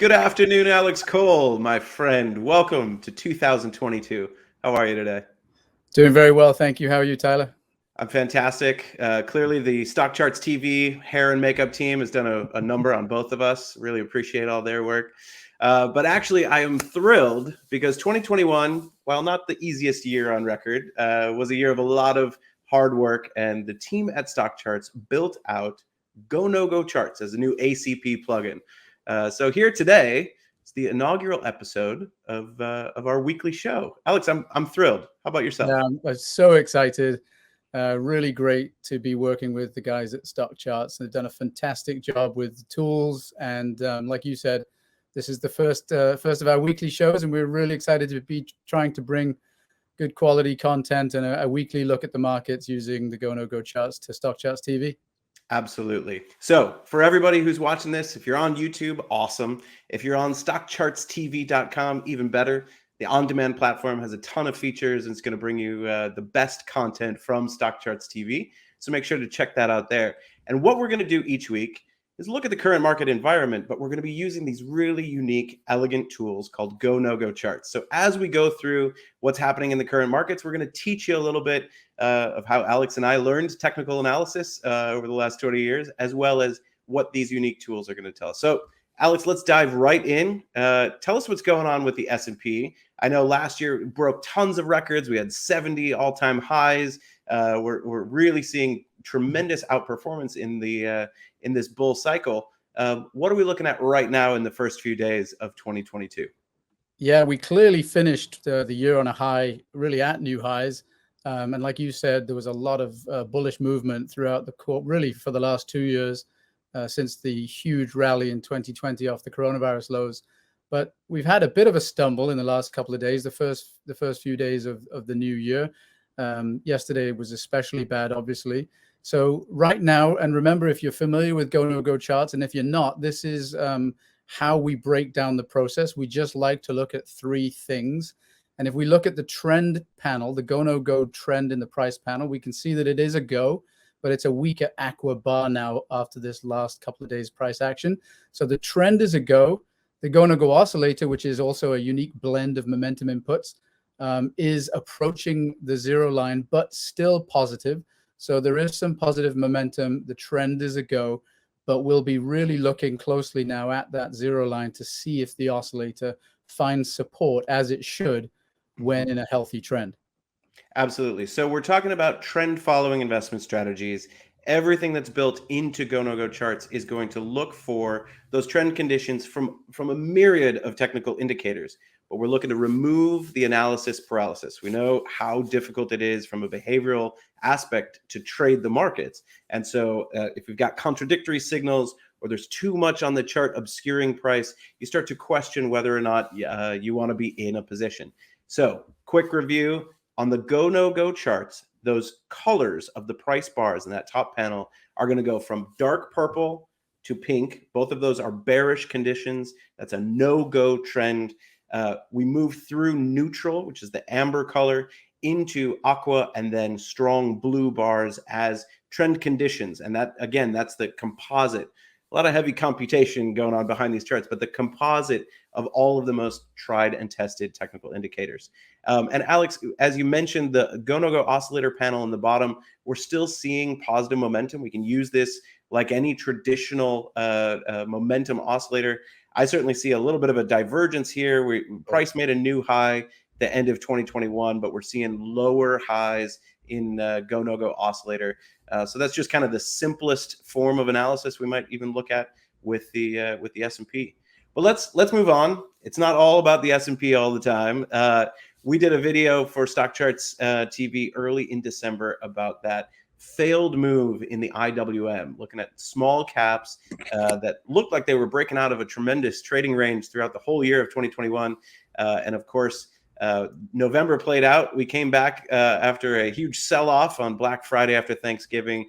Good afternoon, Alex Cole, my friend. Welcome to 2022. How are you today? Doing very well, thank you. How are you, Tyler? I'm fantastic. Clearly, the StockCharts TV hair and makeup team has done a number on both of us. Really appreciate all their work. But actually, I am thrilled because 2021, while not the easiest year on record, was a year of a lot of hard work. And the team at StockCharts built out GoNoGo charts as a new ACP plugin. So here today, it's the inaugural episode of our weekly show. Alex, I'm thrilled. How about yourself? Yeah, I'm so excited. Really great to be working with the guys at StockCharts. They've done a fantastic job with the tools, and like you said, this is the first of our weekly shows, and we're really excited to be trying to bring good quality content and a weekly look at the markets using the GoNoGo charts to StockCharts TV. Absolutely. So for everybody who's watching this, if you're on YouTube, awesome. If you're on stockchartstv.com, even better. The on-demand platform has a ton of features and it's going to bring you the best content from StockCharts TV. So make sure to check that out there. And what we're going to do each week is look at the current market environment, but we're going to be using these really unique, elegant tools called Go-No-Go charts. So as we go through what's happening in the current markets, we're going to teach you a little bit of how Alex and I learned technical analysis over the last 20 years, as well as what these unique tools are going to tell us. So Alex, let's dive right in. Tell us what's going on with the S&P. I know last year it broke tons of records. We had 70 all-time highs. We're really seeing tremendous outperformance in this bull cycle. What are we looking at right now in the first few days of 2022? Yeah, we clearly finished the year on a high, really at new highs. And like you said, there was a lot of bullish movement throughout the course, really for the last 2 years. Since the huge rally in 2020 off the coronavirus lows. But we've had a bit of a stumble in the last couple of days, the first few days of the new year. Yesterday was especially bad, obviously. So right now, and remember, if you're familiar with GoNoGo charts, and if you're not, this is how we break down the process. We just like to look at three things. And if we look at the trend panel, the GoNoGo trend in the price panel, we can see that it is a go, but it's a weaker aqua bar now after this last couple of days price action. So the trend is a go. The GoNoGo oscillator, which is also a unique blend of momentum inputs, is approaching the zero line, but still positive. So there is some positive momentum. The trend is a go, but we'll be really looking closely now at that zero line to see if the oscillator finds support, as it should, when in a healthy trend. Absolutely. So we're talking about trend following investment strategies. Everything that's built into GoNoGo charts is going to look for those trend conditions from a myriad of technical indicators. But we're looking to remove the analysis paralysis. We know how difficult it is from a behavioral aspect to trade the markets. And so if we've got contradictory signals or there's too much on the chart obscuring price, you start to question whether or not you want to be in a position. So quick review. On the GoNoGo charts, those colors of the price bars in that top panel are going to go from dark purple to pink. Both of those are bearish conditions. That's a no-go trend. We move through neutral, which is the amber color, into aqua and then strong blue bars as trend conditions. And that, again, that's the composite. A lot of heavy computation going on behind these charts, but the composite of all of the most tried and tested technical indicators. And Alex, as you mentioned, the GoNoGo oscillator panel in the bottom, we're still seeing positive momentum. We can use this like any traditional momentum oscillator. I certainly see a little bit of a divergence here. Price made a new high the end of 2021, but we're seeing lower highs in GoNoGo oscillator. So that's just kind of the simplest form of analysis we might even look at with the S&P. But let's move on. It's not all about the S&P all the time. We did a video for StockCharts TV early in December about that failed move in the IWM, looking at small caps that looked like they were breaking out of a tremendous trading range throughout the whole year of 2021. And of course, November played out. We came back after a huge sell-off on Black Friday after Thanksgiving,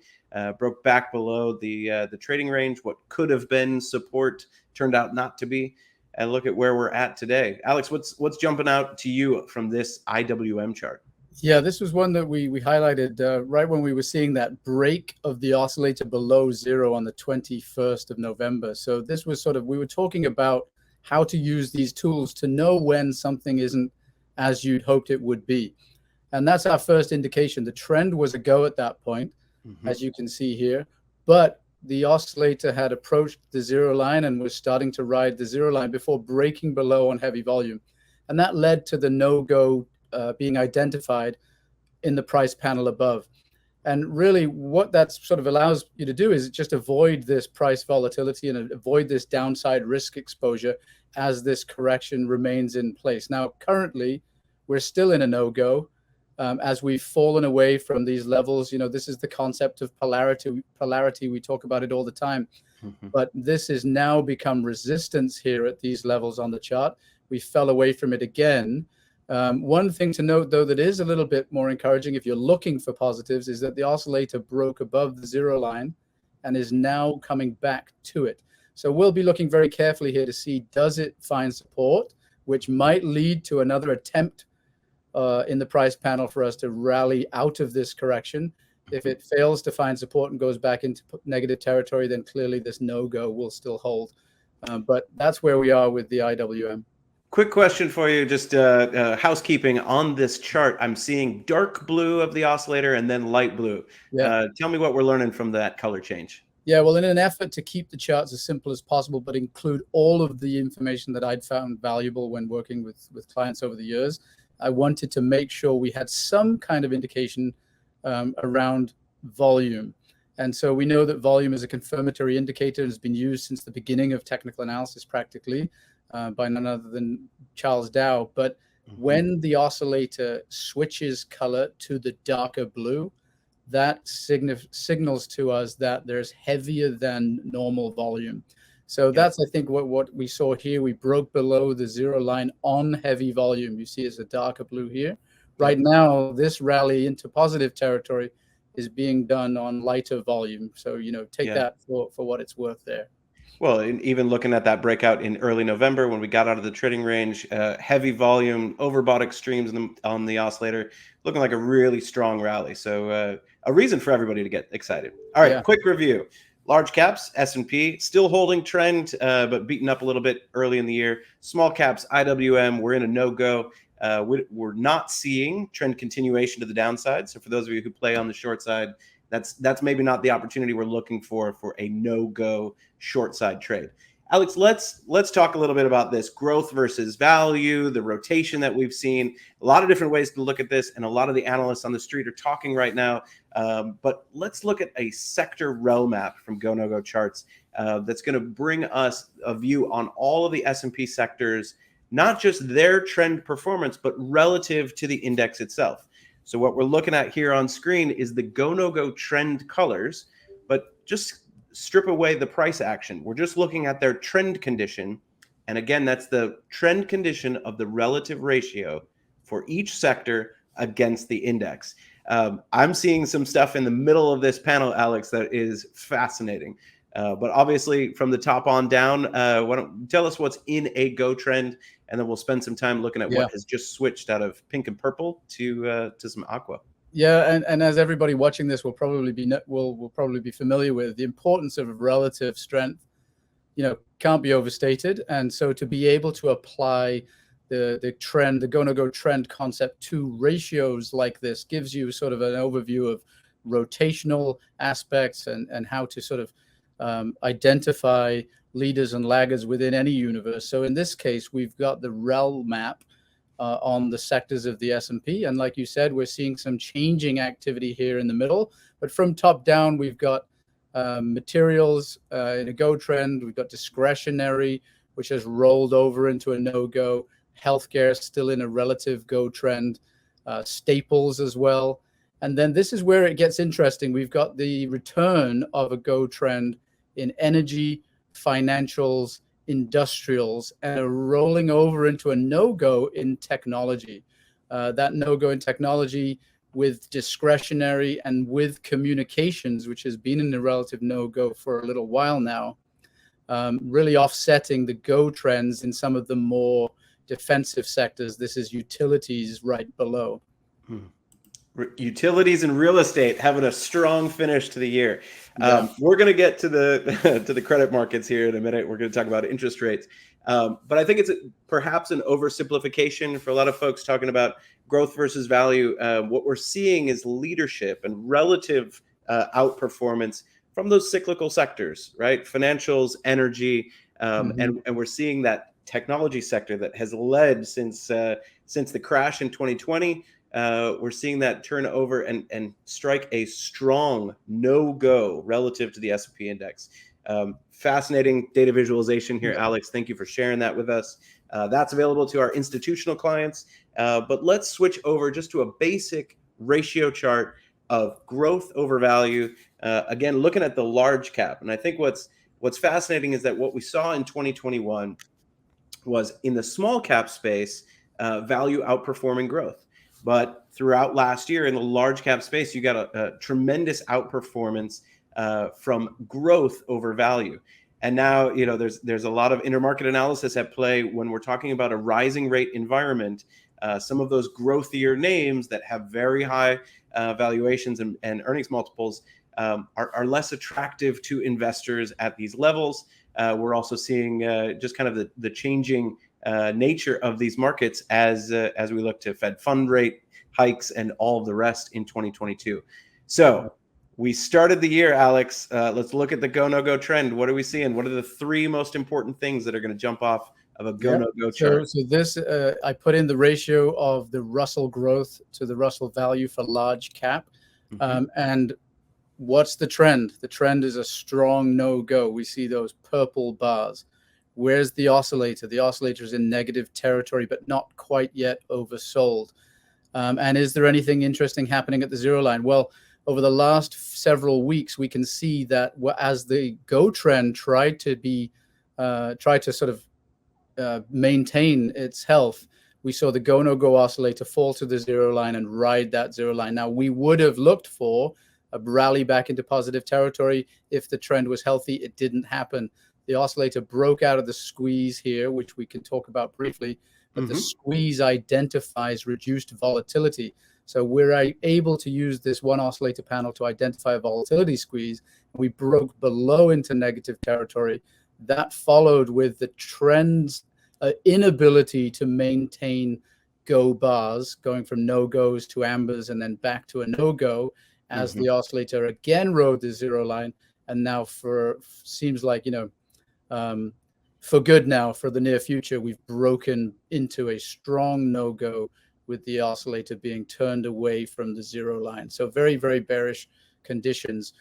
broke back below the trading range. What could have been support turned out not to be. And look at where we're at today. Alex, what's jumping out to you from this IWM chart? Yeah, this was one that we highlighted right when we were seeing that break of the oscillator below zero on the 21st of November. So this was sort of, we were talking about how to use these tools to know when something isn't as you'd hoped it would be. And that's our first indication. The trend was a go at that point, as you can see here, but the oscillator had approached the zero line and was starting to ride the zero line before breaking below on heavy volume. And that led to the no-go being identified in the price panel above. And really what that sort of allows you to do is just avoid this price volatility and avoid this downside risk exposure as this correction remains in place. Now, currently, we're still in a no-go. As we've fallen away from these levels, this is the concept of polarity. We talk about it all the time, but this has now become resistance here at these levels on the chart. We fell away from it again. One thing to note, though, that is a little bit more encouraging if you're looking for positives is that the oscillator broke above the zero line and is now coming back to it. So we'll be looking very carefully here to see, does it find support, which might lead to another attempt in the price panel for us to rally out of this correction. If it fails to find support and goes back into negative territory, then clearly this no-go will still hold. But that's where we are with the IWM. Quick question for you, just housekeeping on this chart. I'm seeing dark blue of the oscillator and then light blue. Yeah. Tell me what we're learning from that color change. Yeah, well, in an effort to keep the charts as simple as possible, but include all of the information that I'd found valuable when working with clients over the years, I wanted to make sure we had some kind of indication around volume. And so we know that volume is a confirmatory indicator and has been used since the beginning of technical analysis practically by none other than Charles Dow. But when the oscillator switches color to the darker blue, that signals to us that there's heavier than normal volume. So that's, I think, what we saw here. We broke below the zero line on heavy volume. You see it's a darker blue here. Right now, this rally into positive territory is being done on lighter volume. So, take that for what it's worth there. Well, and even looking at that breakout in early November when we got out of the trading range, heavy volume, overbought extremes on the oscillator, looking like a really strong rally. So a reason for everybody to get excited. All right, quick review. Large caps, S&P, still holding trend, but beaten up a little bit early in the year. Small caps, IWM, we're in a no-go. We're not seeing trend continuation to the downside. So for those of you who play on the short side, that's maybe not the opportunity we're looking for a no-go short side trade. Alex, let's talk a little bit about this growth versus value, the rotation that we've seen. A lot of different ways to look at this, and a lot of the analysts on the street are talking right now. But let's look at a sector rel map from GoNoGo charts that's going to bring us a view on all of the S&P sectors, not just their trend performance, but relative to the index itself. So what we're looking at here on screen is the GoNoGo trend colors, but just strip away the price action. We're just looking at their trend condition. And again, that's the trend condition of the relative ratio for each sector against the index. I'm seeing some stuff in the middle of this panel, Alex, that is fascinating. But obviously from the top on down, why don't you tell us what's in a go trend, and then we'll spend some time looking at what has just switched out of pink and purple to some aqua. Yeah, and as everybody watching this will probably be familiar with, the importance of relative strength, can't be overstated. And so to be able to apply the trend, the GoNoGo trend concept to ratios like this gives you sort of an overview of rotational aspects and how to sort of identify leaders and laggards within any universe. So in this case, we've got the rel map on the sectors of the S&P. And like you said, we're seeing some changing activity here in the middle. But from top down, we've got materials in a go trend. We've got discretionary, which has rolled over into a no-go. Healthcare still in a relative go trend. Staples as well. And then this is where it gets interesting. We've got the return of a go trend in energy, financials, industrials, and are rolling over into a no-go in technology. That no-go in technology with discretionary and with communications, which has been in the relative no-go for a little while now, really offsetting the go trends in some of the more defensive sectors. This is utilities right below. Utilities and real estate having a strong finish to the year. We're going to get to the to the credit markets here in a minute. We're going to talk about interest rates. But I think it's perhaps an oversimplification for a lot of folks talking about growth versus value. What we're seeing is leadership and relative outperformance from those cyclical sectors, right? Financials, energy, and we're seeing that technology sector that has led since the crash in 2020. We're seeing that turn over and strike a strong no-go relative to the S&P index. Fascinating data visualization here, Alex. Thank you for sharing that with us. That's available to our institutional clients. But let's switch over just to a basic ratio chart of growth over value. Again, looking at the large cap. And I think what's fascinating is that what we saw in 2021 was in the small cap space, value outperforming growth. But throughout last year in the large cap space, you got a tremendous outperformance from growth over value. And now, there's a lot of intermarket analysis at play when we're talking about a rising rate environment. Some of those growthier names that have very high valuations and earnings multiples are less attractive to investors at these levels. We're also seeing just kind of the changing nature of these markets as we look to Fed fund rate hikes and all of the rest in 2022. So we started the year, Alex. Let's look at the GoNoGo trend. What are we seeing? What are the three most important things that are going to jump off of a GoNoGo chart? So this, I put in the ratio of the Russell growth to the Russell value for large cap. And what's the trend? The trend is a strong no-go. We see those purple bars. Where's the oscillator? The oscillator is in negative territory, but not quite yet oversold. And is there anything interesting happening at the zero line? Well, over the last several weeks, we can see that as the go trend tried to sort of maintain its health, we saw the GoNoGo oscillator fall to the zero line and ride that zero line. Now, we would have looked for a rally back into positive territory if the trend was healthy. It didn't happen. The oscillator broke out of the squeeze here, which we can talk about briefly, but the squeeze identifies reduced volatility. So we're able to use this one oscillator panel to identify a volatility squeeze. We broke below into negative territory. That followed with the trend's inability to maintain go bars, going from no-goes to ambers and then back to a no-go as the oscillator again rode the zero line. And now seems like, for good now, for the near future, we've broken into a strong no-go with the oscillator being turned away from the zero line. So very, very bearish conditions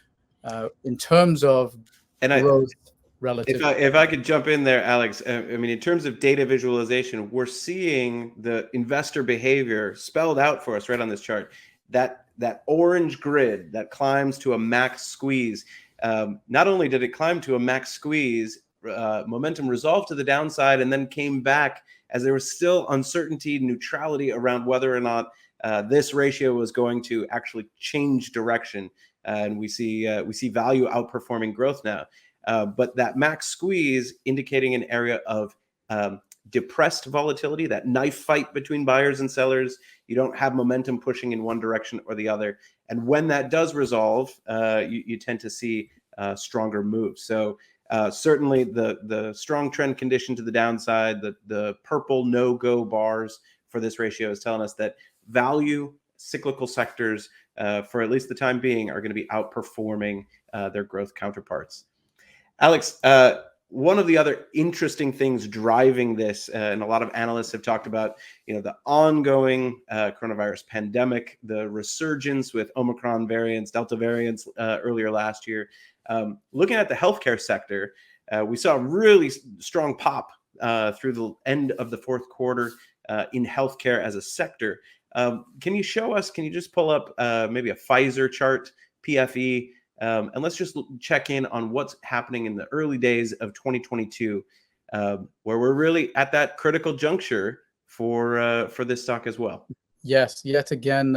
in terms of growth relative. If I could jump in there, Alex, I mean, in terms of data visualization, we're seeing the investor behavior spelled out for us right on this chart. That orange grid that climbs to a max squeeze. Not only did it climb to a max squeeze, momentum resolved to the downside and then came back as there was still uncertainty, neutrality around whether or not this ratio was going to actually change direction. And we see value outperforming growth now. But that max squeeze indicating an area of depressed volatility, that knife fight between buyers and sellers. You don't have momentum pushing in one direction or the other. And when that does resolve, you tend to see stronger moves. So certainly the strong trend condition to the downside, the purple no-go bars for this ratio is telling us that value cyclical sectors, for at least the time being, are going to be outperforming their growth counterparts. Alex, one of the other interesting things driving this, and a lot of analysts have talked about, the ongoing coronavirus pandemic, the resurgence with Omicron variants, Delta variants earlier last year. Looking at the healthcare sector, we saw a really strong pop through the end of the fourth quarter in healthcare as a sector. Can you just pull up maybe a Pfizer chart, PFE, and let's just check in on what's happening in the early days of 2022, where we're really at that critical juncture for this stock as well. Yes, yet again,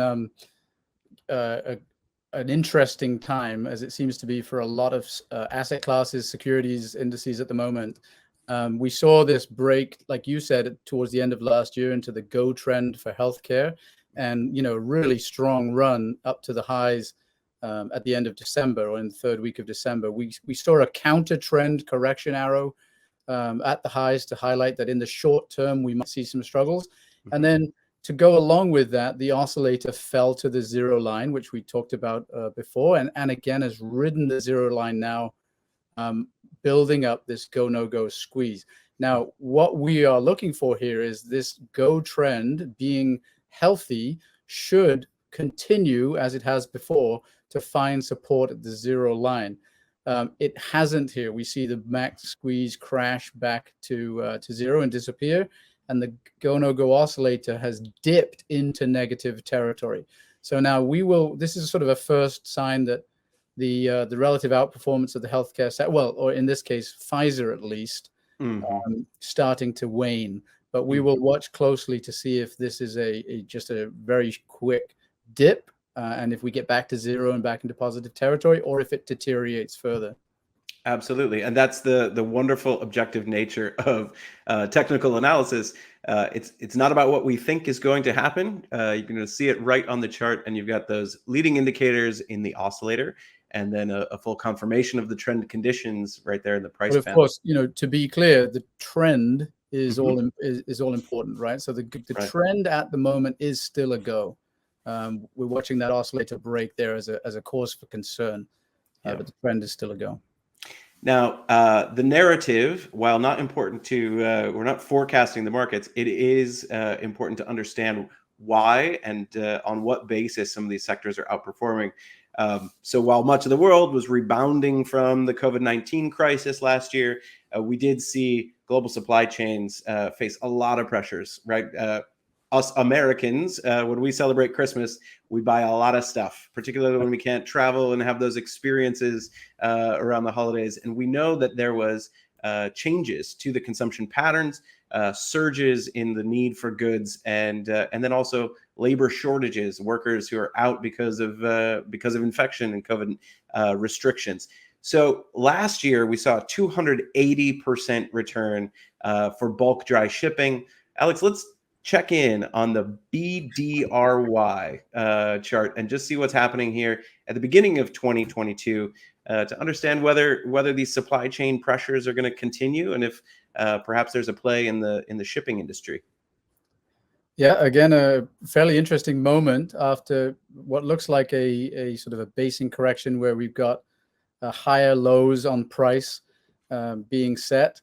an interesting time, as it seems to be for a lot of asset classes, securities, indices at the moment. We saw this break, like you said, towards the end of last year into the go trend for healthcare, and really strong run up to the highs at the end of December or in the third week of December. We saw a counter trend correction arrow at the highs to highlight that in the short term, we might see some struggles. And then to go along with that, the oscillator fell to the zero line, which we talked about before, and again has ridden the zero line now, building up this go-no-go squeeze. Now, what we are looking for here is this go trend being healthy should continue as it has before to find support at the zero line. It hasn't here. We see the max squeeze crash back to zero and disappear, and the go-no-go oscillator has dipped into negative territory. So now this is sort of a first sign that the relative outperformance of the healthcare sector, well, or in this case, Pfizer at least, starting to wane. But we will watch closely to see if this is just a very quick dip, and if we get back to zero and back into positive territory, or if it deteriorates further. Absolutely. And that's the wonderful objective nature of technical analysis. It's not about what we think is going to happen. You're going to see it right on the chart, and you've got those leading indicators in the oscillator, and then a full confirmation of the trend conditions right there in the price But of panel. course, to be clear, the trend is all important, right? So the trend at the moment is still a go. We're watching that oscillator break there as a cause for concern, but the trend is still a go. Now, the narrative, while not important to, we're not forecasting the markets, it is important to understand why and on what basis some of these sectors are outperforming. So while much of the world was rebounding from the COVID-19 crisis last year, we did see global supply chains face a lot of pressures, right? Us Americans, when we celebrate Christmas, we buy a lot of stuff, particularly when we can't travel and have those experiences around the holidays. And we know that there was changes to the consumption patterns, surges in the need for goods, and then also labor shortages, workers who are out because of infection and COVID restrictions. So last year we saw a 280% return for bulk dry shipping. Alex, let's check in on the BDRY chart and just see what's happening here at the beginning of 2022 to understand whether these supply chain pressures are going to continue, and if perhaps there's a play in the shipping industry. Yeah, again, a fairly interesting moment after what looks like a sort of a basing correction where we've got higher lows on price being set.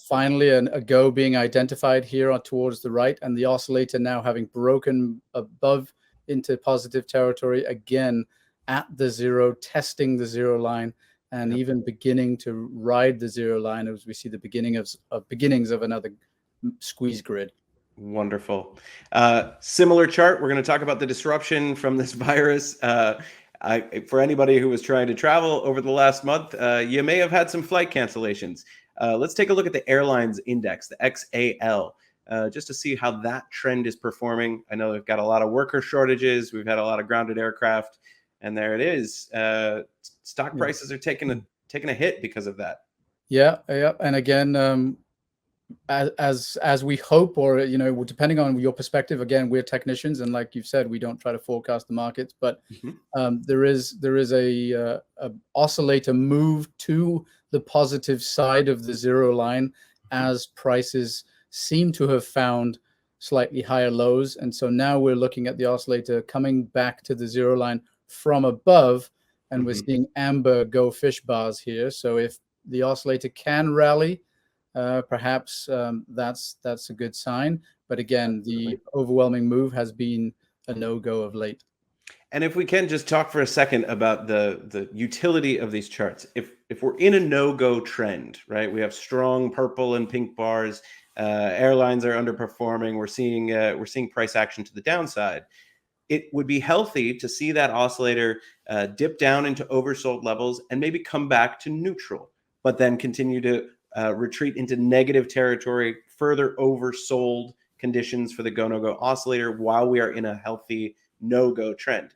Finally, a go being identified here towards the right, and the oscillator now having broken above into positive territory again at the zero, testing the zero line, and even beginning to ride the zero line as we see the beginnings of another squeeze grid. Wonderful. Similar chart. We're going to talk about the disruption from this virus. For anybody who was trying to travel over the last month, you may have had some flight cancellations. Let's take a look at the airlines index, the XAL, just to see how that trend is performing. I know we've got a lot of worker shortages. We've had a lot of grounded aircraft, and there it is. Stock prices are taking a hit because of that. Yeah. And again, as we hope, or depending on your perspective, again, we're technicians, and like you've said, we don't try to forecast the markets, but there is a oscillator move to the positive side of the zero line as prices seem to have found slightly higher lows, and so now we're looking at the oscillator coming back to the zero line from above, and we're seeing amber go fish bars here. So if the oscillator can rally, perhaps that's a good sign. But again, the overwhelming move has been a no-go of late. And if we can just talk for a second about the utility of these charts. If we're in a no-go trend, right? We have strong purple and pink bars. Airlines are underperforming. We're seeing price action to the downside. It would be healthy to see that oscillator dip down into oversold levels and maybe come back to neutral, but then continue to retreat into negative territory, further oversold conditions for the GoNoGo oscillator while we are in a healthy no-go trend.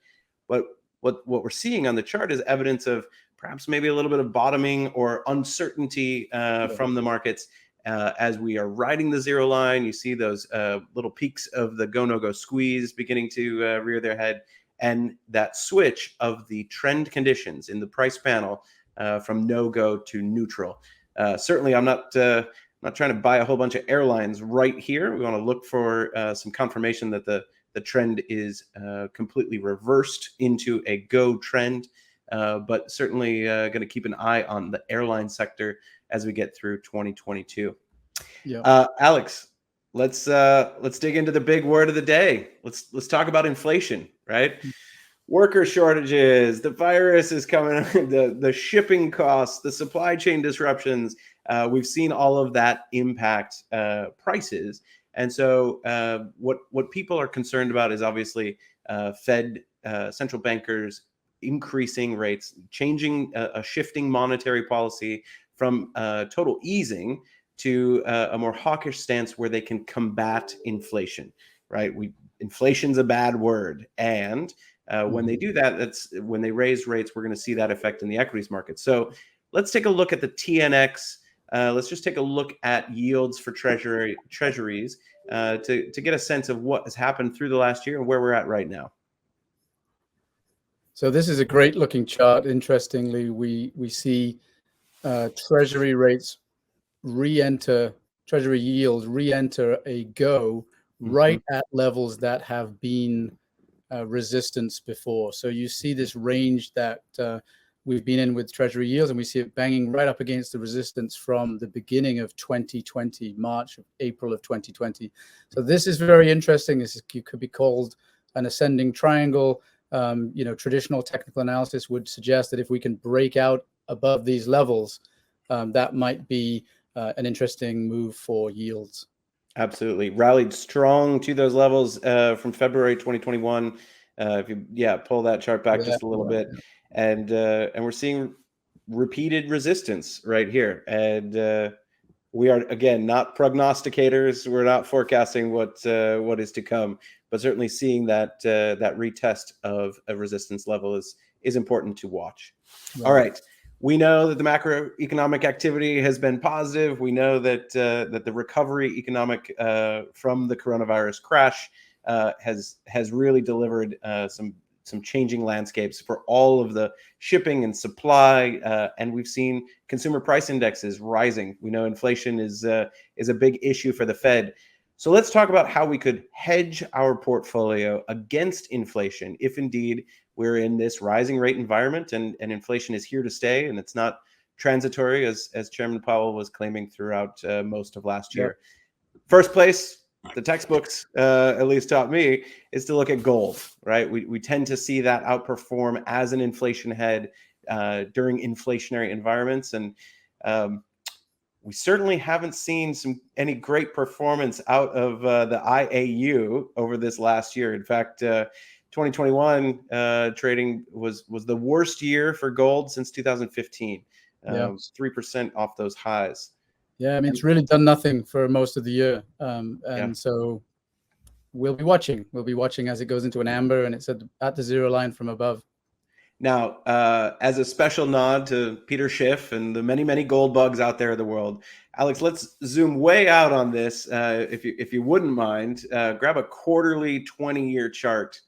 But what we're seeing on the chart is evidence of perhaps maybe a little bit of bottoming or uncertainty from the markets as we are riding the zero line. You see those little peaks of the GoNoGo squeeze beginning to rear their head, and that switch of the trend conditions in the price panel from no-go to neutral. Certainly, I'm not trying to buy a whole bunch of airlines right here. We want to look for some confirmation that the trend is completely reversed into a go trend. But certainly going to keep an eye on the airline sector as we get through 2022. Yeah. Alex, let's dig into the big word of the day. Let's talk about inflation, right? Worker shortages, the virus is coming, the shipping costs, the supply chain disruptions. We've seen all of that impact prices, and so what people are concerned about is obviously Fed central bankers increasing rates, changing a shifting monetary policy from total easing to a more hawkish stance where they can combat inflation. Right? Inflation's a bad word, and when they do that, that's when they raise rates. We're going to see that effect in the equities market. So let's take a look at the TNX. Let's just take a look at yields for treasuries to get a sense of what has happened through the last year and where we're at right now. So this is a great looking chart. Interestingly, we see treasury rates treasury yields re-enter a go right at levels that have been resistance before. So you see this range that we've been in with treasury yields, and we see it banging right up against the resistance from the beginning of 2020, April of 2020. So this is very interesting. This could be called an ascending triangle. Traditional technical analysis would suggest that if we can break out above these levels, that might be an interesting move for yields. Absolutely. Rallied strong to those levels from February 2021. If you pull that chart back just a little bit. And we're seeing repeated resistance right here. And we are, again, not prognosticators. We're not forecasting what is to come, but certainly seeing that retest of a resistance level is important to watch. Right. All right. We know that the macroeconomic activity has been positive. We know that the recovery economic from the coronavirus crash has really delivered some changing landscapes for all of the shipping and supply, and we've seen consumer price indexes rising. We know inflation is a big issue for the Fed. So let's talk about how we could hedge our portfolio against inflation if indeed we're in this rising rate environment and inflation is here to stay and it's not transitory, as Chairman Powell was claiming throughout most of last year. First place, the textbooks at least taught me, is to look at gold, right? We tend to see that outperform as an inflation head during inflationary environments. And we certainly haven't seen any great performance out of the IAU over this last year. In fact, 2021 trading was the worst year for gold since 2015. 3% off those highs. Yeah, I mean, it's really done nothing for most of the year. So we'll be watching. We'll be watching as it goes into an amber and it's at the zero line from above. Now, as a special nod to Peter Schiff and the many, many gold bugs out there in the world, Alex, let's zoom way out on this. If you wouldn't mind, grab a quarterly 20-year chart,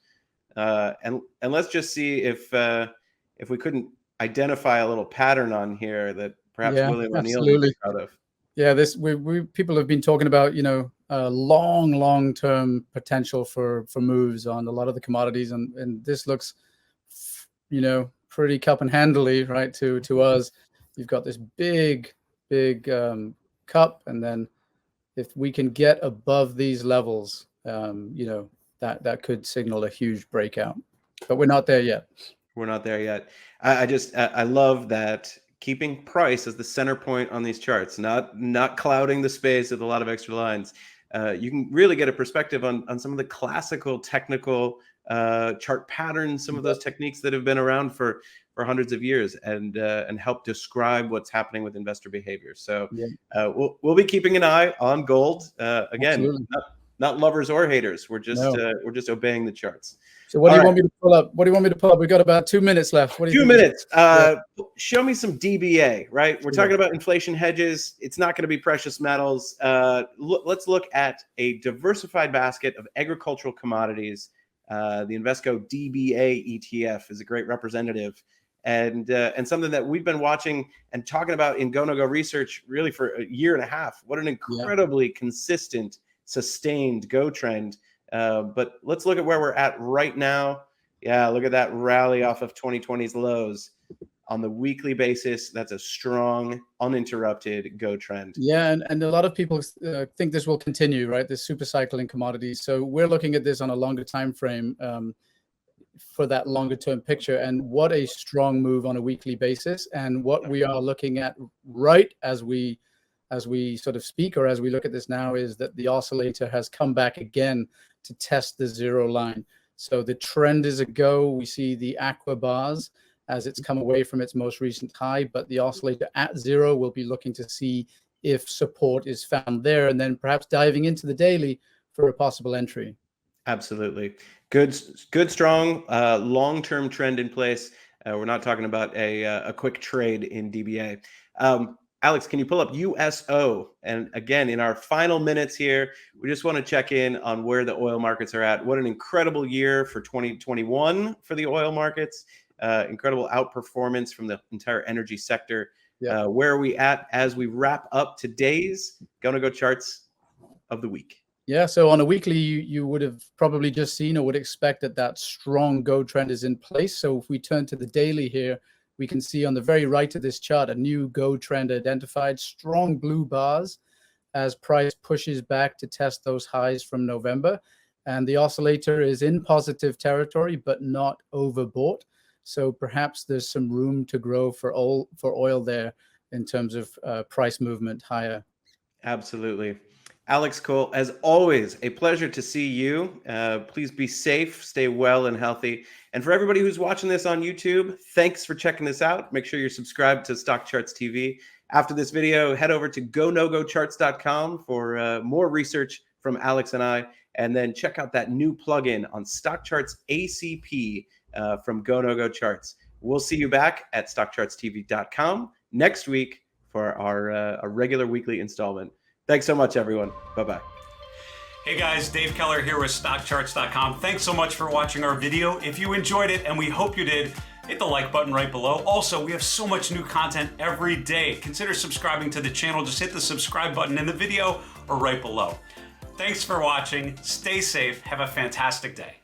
and let's just see if we couldn't identify a little pattern on here that perhaps William O'Neill is proud of. Yeah, people have been talking about long-term potential for moves on a lot of the commodities, and this looks pretty cup and handily, right, to us. You've got this big cup, and then if we can get above these levels, that could signal a huge breakout, but we're not there yet. We're not there yet. I love that, keeping price as the center point on these charts, not clouding the space with a lot of extra lines. You can really get a perspective on some of the classical technical chart patterns, some of those techniques that have been around for hundreds of years, and help describe what's happening with investor behavior. So we'll be keeping an eye on gold. Again, not lovers or haters. We're just obeying the charts. So what do you want me to pull up? What do you want me to pull up? We've got about 2 minutes left. What do you 2 minutes. Show me some DBA, right? We're talking about inflation hedges. It's not going to be precious metals. Let's look at a diversified basket of agricultural commodities. The Invesco DBA ETF is a great representative. and something that we've been watching and talking about in GoNoGo research really for a year and a half. What an incredibly consistent, sustained go trend. But let's look at where we're at right now. Yeah, look at that rally off of 2020's lows. On the weekly basis, that's a strong, uninterrupted go trend. Yeah, and a lot of people think this will continue, right? This super cycle in commodities. So we're looking at this on a longer time frame for that longer term picture. And what a strong move on a weekly basis. And what we are looking at right as we sort of speak, or as we look at this now, is that the oscillator has come back again to test the zero line. So the trend is a go. We see the aqua bars as it's come away from its most recent high, but the oscillator at zero will be looking to see if support is found there, and then perhaps diving into the daily for a possible entry. Absolutely. Good, strong, long-term trend in place. We're not talking about a quick trade in DBA. Alex, can you pull up USO? And again, in our final minutes here, we just want to check in on where the oil markets are at. What an incredible year for 2021 for the oil markets. Incredible outperformance from the entire energy sector. Yeah. Where are we at as we wrap up today's GoNoGo charts of the week? Yeah, so on a weekly, you would have probably just seen or would expect that strong go trend is in place. So if we turn to the daily here, we can see on the very right of this chart a new go trend identified, strong blue bars as price pushes back to test those highs from November. And the oscillator is in positive territory, but not overbought. So perhaps there's some room to grow for oil there in terms of price movement higher. Absolutely. Alex Cole, as always, a pleasure to see you. Please be safe, stay well and healthy. And for everybody who's watching this on YouTube, thanks for checking this out. Make sure you're subscribed to StockCharts TV. After this video, head over to GoNoGoCharts.com for more research from Alex and I. And then check out that new plugin on StockCharts ACP from GoNoGo Charts. We'll see you back at StockChartsTV.com next week for our regular weekly installment. Thanks so much, everyone. Bye-bye. Hey guys, Dave Keller here with StockCharts.com. Thanks so much for watching our video. If you enjoyed it, and we hope you did, hit the like button right below. Also, we have so much new content every day. Consider subscribing to the channel. Just hit the subscribe button in the video or right below. Thanks for watching. Stay safe. Have a fantastic day.